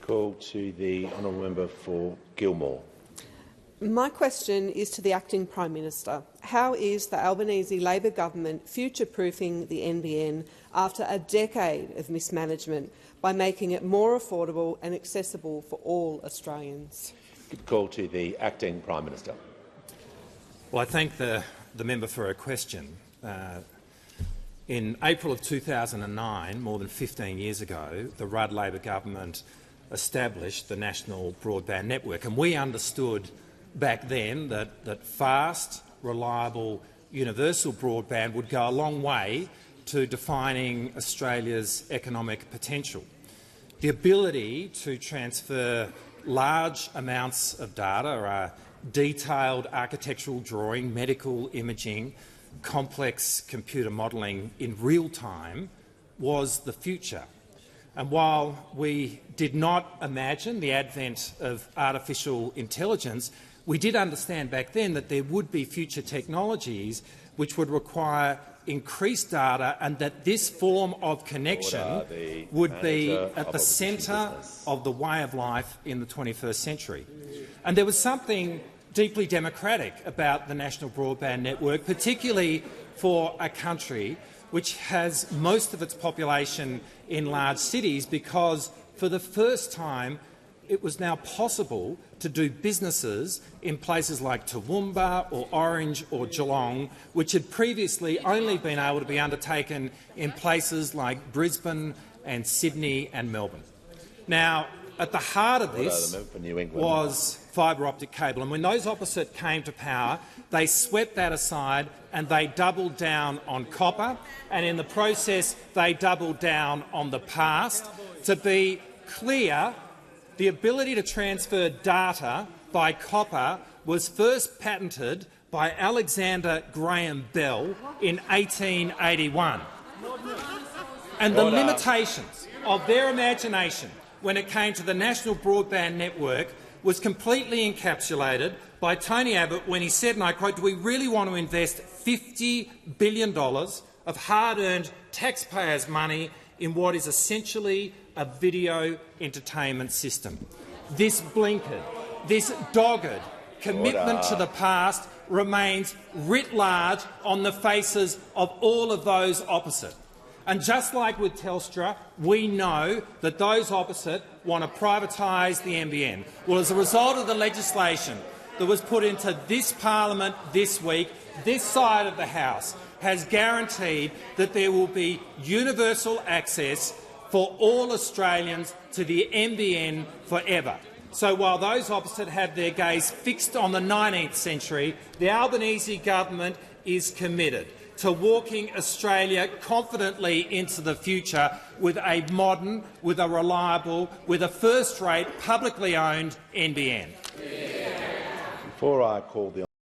Call to the honourable member for Gilmore. My question is to the Acting Prime Minister. How is the Albanese Labor government future-proofing the NBN after a decade of mismanagement by making it more affordable and accessible for all Australians? Good call to the Acting Prime Minister. Well, I thank the member for her question. In April of 2009, more than 15 years ago, the Rudd Labor government established the National Broadband Network, and we understood back then that fast, reliable, universal broadband would go a long way to defining Australia's economic potential. The ability to transfer large amounts of data, detailed architectural drawing, medical imaging, complex computer modelling in real time was the future. And while we did not imagine the advent of artificial intelligence, we did understand back then that there would be future technologies which would require increased data and that this form of connection would be at the centre of the way of life in the 21st century. And there was something deeply democratic about the National Broadband Network, particularly for a country which has most of its population in large cities, because for the first time it was now possible to do businesses in places like Toowoomba or Orange or Geelong, which had previously only been able to be undertaken in places like Brisbane and Sydney and Melbourne. Now, at the heart of this was fibre optic cable, and when those opposite came to power, they swept that aside and they doubled down on copper, and in the process they doubled down on the past. To be clear, the ability to transfer data by copper was first patented by Alexander Graham Bell in 1881. And the limitations of their imagination when it came to the National Broadband Network was completely encapsulated by Tony Abbott when he said, and I quote, "Do we really want to invest $50 billion of hard-earned taxpayers' money in what is essentially a video entertainment system?" This blinkered, this dogged commitment to the past remains writ large on the faces of all of those opposite. And just like with Telstra, we know that those opposite want to privatise the NBN. Well, as a result of the legislation that was put into this parliament this week, this side of the House has guaranteed that there will be universal access for all Australians to the NBN forever. So while those opposite have their gaze fixed on the 19th century, the Albanese government is committed to walking Australia confidently into the future with a modern, with a reliable, with a first-rate, publicly owned NBN. Before I call the